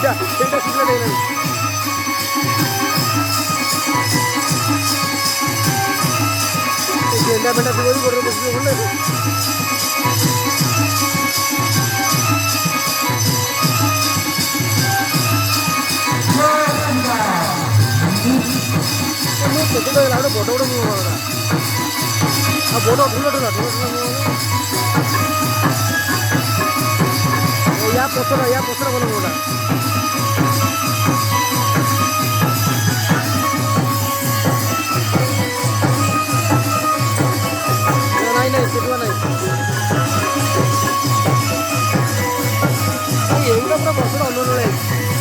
ସେଇଟା ଶୁଖିଲା ଦେଇନାହିଁ ଗେଣ୍ଡା ଫେଣ୍ଡା ଥିବ ବି ଗୋଡ଼ରେ ବସିବ ଖଣ୍ଡେ ମୁଁ ପକେଟ ହେଲା ଗୋଟେ ବଡ଼ ବଡ଼ ମୁହଁ ଆଉ ବଡ଼ ଠୁଲା ଠୁଲା ୟା ପଛର ଭଲ ମୁହଁଟା ନାଇଁ ନାଇଁ ସେଠୁଆ ନାଇଁ ଏଇଟା ପୁରା ବର୍ଷର ଅନୁଭବ ହେଇଛି